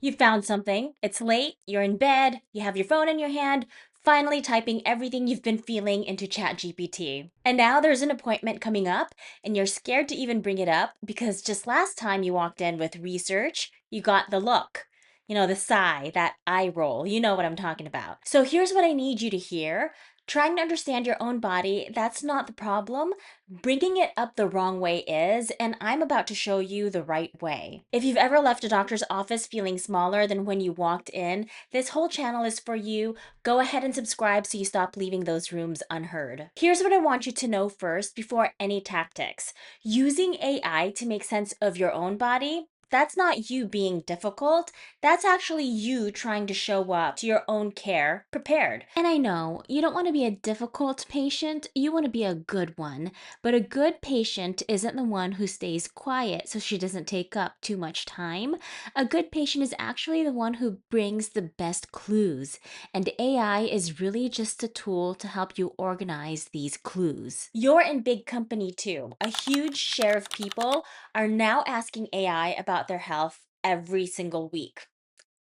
You found something, it's late, you're in bed, you have your phone in your hand, finally typing everything you've been feeling into ChatGPT. And now there's an appointment coming up, and you're scared to even bring it up because just last time you walked in with research, you got the look. The sigh, that eye roll. You know what I'm talking about. So here's what I need you to hear. Trying to understand your own body, that's not the problem. Bringing it up the wrong way is, and I'm about to show you the right way. If you've ever left a doctor's office feeling smaller than when you walked in, this whole channel is for you. Go ahead and subscribe so you stop leaving those rooms unheard. Here's what I want you to know first before any tactics. Using AI to make sense of your own body, that's not you being difficult. That's actually you trying to show up to your own care prepared. And I know you don't want to be a difficult patient, you want to be a good one. But a good patient isn't the one who stays quiet so she doesn't take up too much time. A good patient is actually the one who brings the best clues. And AI is really just a tool to help you organize these clues. You're in big company too. A huge share of people are now asking AI about their health every single week.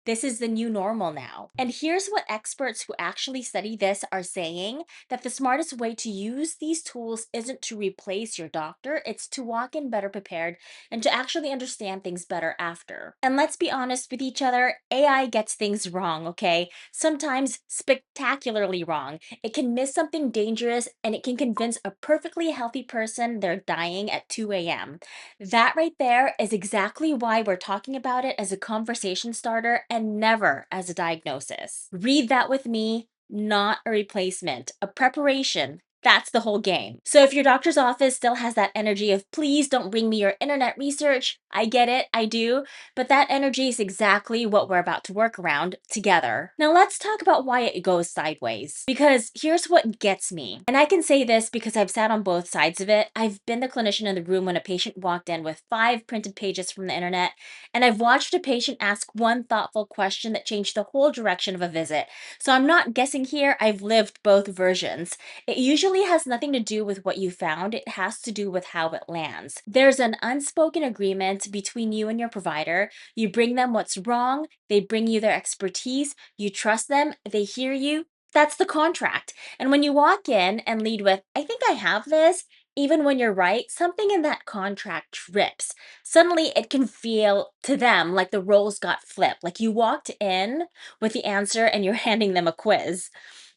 This is the new normal now. And here's what experts who actually study this are saying, that the smartest way to use these tools isn't to replace your doctor, it's to walk in better prepared and to actually understand things better after. And let's be honest with each other, AI gets things wrong, okay? Sometimes spectacularly wrong. It can miss something dangerous and it can convince a perfectly healthy person they're dying at 2 a.m. That right there is exactly why we're talking about it as a conversation starter and never as a diagnosis. Read that with me, not a replacement, a preparation. That's the whole game. So if your doctor's office still has that energy of please don't bring me your internet research, I get it, I do, but that energy is exactly what we're about to work around together. Now let's talk about why it goes sideways. Because here's what gets me. And I can say this because I've sat on both sides of it. I've been the clinician in the room when a patient walked in with 5 printed pages from the internet, and I've watched a patient ask one thoughtful question that changed the whole direction of a visit. So I'm not guessing here, I've lived both versions. It usually has nothing to do with what you found, it has to do with how it lands. There's an unspoken agreement between you and your provider. You bring them what's wrong, they bring you their expertise, you trust them, they hear you. That's the contract. And when you walk in and lead with, I think I have this, even when you're right, something in that contract trips. Suddenly it can feel to them like the roles got flipped, like you walked in with the answer and you're handing them a quiz.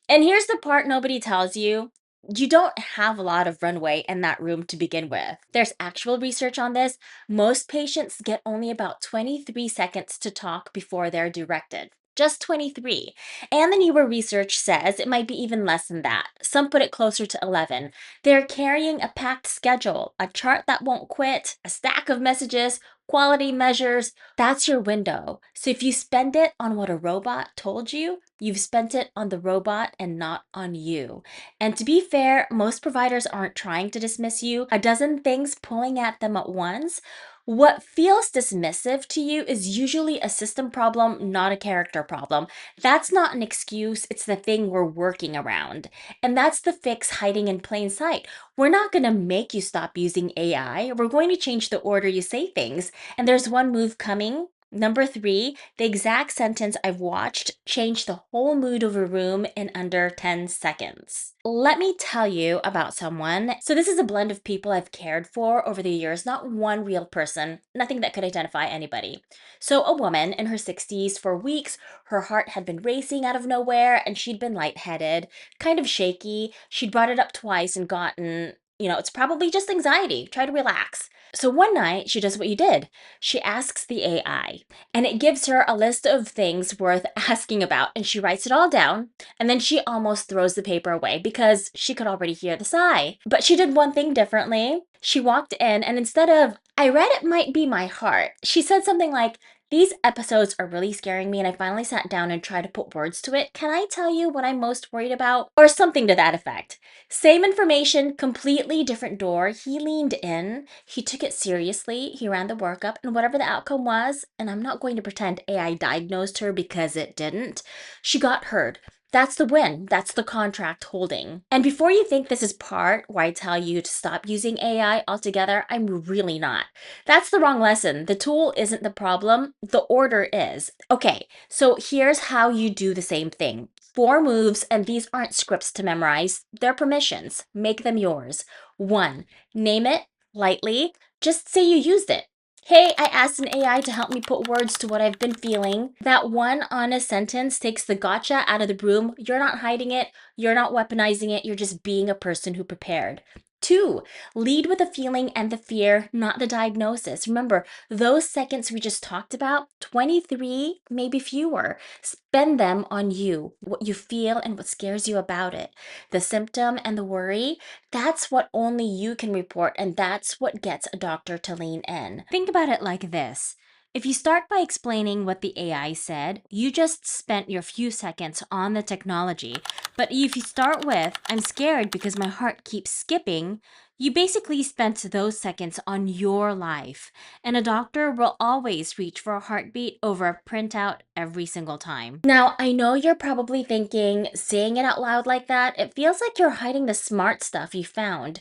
And here's the part nobody tells you. You don't have a lot of runway in that room to begin with. There's actual research on this. Most patients get only about 23 seconds to talk before they're directed. Just 23. And the newer research says it might be even less than that. Some put it closer to 11. They're carrying a packed schedule, a chart that won't quit, a stack of messages, quality measures. That's your window. So if you spend it on what a robot told you, you've spent it on the robot and not on you. And to be fair, most providers aren't trying to dismiss you. A dozen things pulling at them at once. What feels dismissive to you is usually a system problem, not a character problem. That's not an excuse, it's the thing we're working around. And that's the fix hiding in plain sight. We're not going to make you stop using AI. We're going to change the order you say things. And there's one move coming. Number 3, the exact sentence I've watched changed the whole mood of a room in under 10 seconds. Let me tell you about someone. So this is a blend of people I've cared for over the years, not one real person, nothing that could identify anybody. So a woman in her 60s, for weeks, her heart had been racing out of nowhere and she'd been lightheaded, kind of shaky. She'd brought it up twice and gotten, it's probably just anxiety. Try to relax. So one night, she does what you did. She asks the AI, and it gives her a list of things worth asking about, and she writes it all down, and then she almost throws the paper away because she could already hear the sigh. But she did one thing differently. She walked in, and instead of, I read it might be my heart, she said something like, these episodes are really scaring me, and I finally sat down and tried to put words to it. Can I tell you what I'm most worried about? Or something to that effect. Same information, completely different door. He leaned in, he took it seriously, he ran the workup, and whatever the outcome was, and I'm not going to pretend AI diagnosed her because it didn't, she got heard. That's the win. That's the contract holding. And before you think this is part where I tell you to stop using AI altogether, I'm really not. That's the wrong lesson. The tool isn't the problem, the order is. Okay, so here's how you do the same thing. 4 moves, and these aren't scripts to memorize, they're permissions. Make them yours. 1, name it lightly, just say you used it. Hey, I asked an AI to help me put words to what I've been feeling. That one honest sentence takes the gotcha out of the room. You're not hiding it, you're not weaponizing it, you're just being a person who prepared. 2, lead with the feeling and the fear, not the diagnosis. Remember, those seconds we just talked about, 23, maybe fewer. Spend them on you, what you feel and what scares you about it. The symptom and the worry, that's what only you can report, and that's what gets a doctor to lean in. Think about it like this. If you start by explaining what the AI said, you just spent your few seconds on the technology. But if you start with, I'm scared because my heart keeps skipping, you basically spent those seconds on your life. And a doctor will always reach for a heartbeat over a printout every single time. Now, I know you're probably thinking, saying it out loud like that, it feels like you're hiding the smart stuff you found,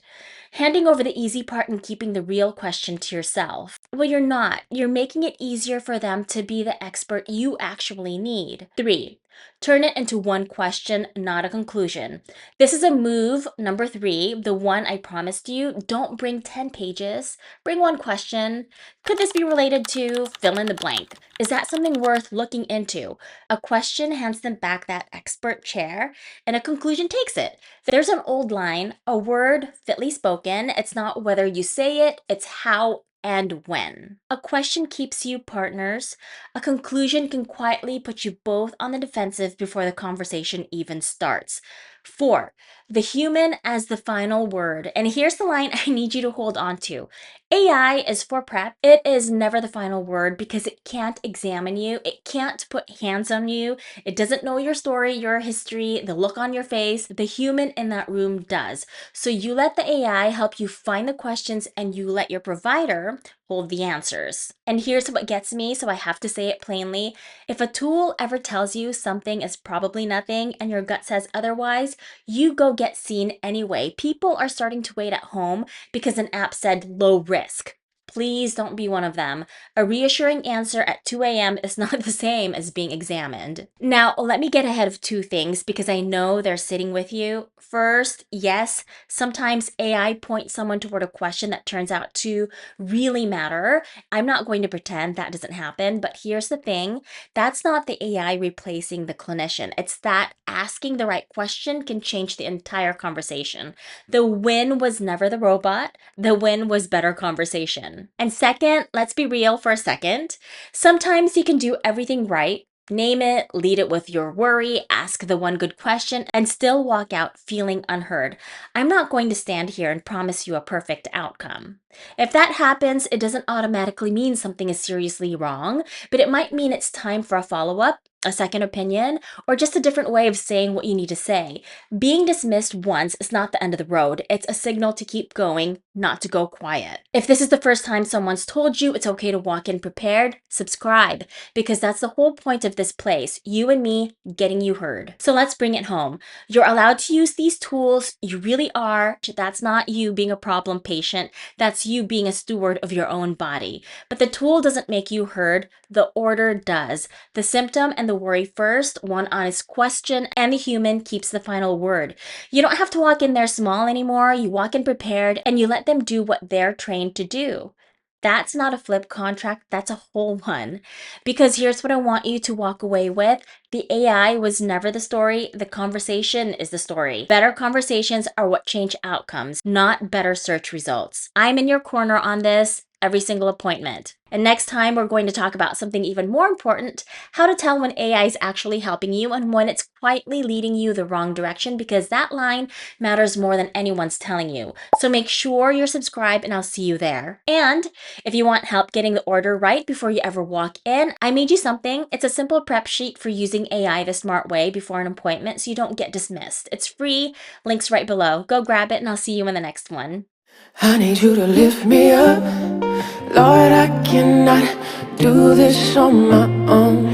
handing over the easy part and keeping the real question to yourself. Well, you're not. You're making it easier for them to be the expert you actually need. 3, turn it into one question, not a conclusion. This is a move number 3, the one I promised you. Don't bring 10 pages. Bring one question. Could this be related to fill in the blank? Is that something worth looking into? A question hands them back that expert chair, and a conclusion takes it. There's an old line, a word fitly spoken. It's not whether you say it, it's how and when. A question keeps you partners. A conclusion can quietly put you both on the defensive before the conversation even starts. 4, the human as the final word. And here's the line I need you to hold on to. AI is for prep. It is never the final word because it can't examine you. It can't put hands on you. It doesn't know your story, your history, the look on your face. The human in that room does. So you let the AI help you find the questions and you let your provider hold the answers. And here's what gets me, so I have to say it plainly. If a tool ever tells you something is probably nothing and your gut says otherwise, you go get seen anyway. People are starting to wait at home because an app said low risk. Please don't be one of them. A reassuring answer at 2 a.m. is not the same as being examined. Now, let me get ahead of 2 things because I know they're sitting with you. First, yes, sometimes AI points someone toward a question that turns out to really matter. I'm not going to pretend that doesn't happen, but here's the thing. That's not the AI replacing the clinician. It's that asking the right question can change the entire conversation. The win was never the robot. The win was better conversation. And second, let's be real for a second. Sometimes you can do everything right, name it, lead it with your worry, ask the one good question, and still walk out feeling unheard. I'm not going to stand here and promise you a perfect outcome. If that happens, it doesn't automatically mean something is seriously wrong, but it might mean it's time for a follow-up, a second opinion, or just a different way of saying what you need to say. Being dismissed once is not the end of the road. It's a signal to keep going, not to go quiet. If this is the first time someone's told you it's okay to walk in prepared, subscribe, because that's the whole point of this place, you and me getting you heard. So let's bring it home. You're allowed to use these tools. You really are. That's not you being a problem patient. That's you being a steward of your own body. But the tool doesn't make you heard. The order does. The symptom and the worry first, one honest question, and the human keeps the final word. You don't have to walk in there small anymore. You walk in prepared and you let them do what they're trained to do. That's not a flip contract, that's a whole one. Because here's what I want you to walk away with. The AI was never the story, the conversation is the story. Better conversations are what change outcomes, not better search results. I'm in your corner on this every single appointment. And next time, we're going to talk about something even more important, how to tell when AI is actually helping you and when it's quietly leading you the wrong direction, because that line matters more than anyone's telling you. So make sure you're subscribed and I'll see you there. And if you want help getting the order right before you ever walk in, I made you something. It's a simple prep sheet for using AI the smart way before an appointment so you don't get dismissed. It's free, links right below. Go grab it and I'll see you in the next one. I need you to lift me up, Lord, I cannot do this on my own.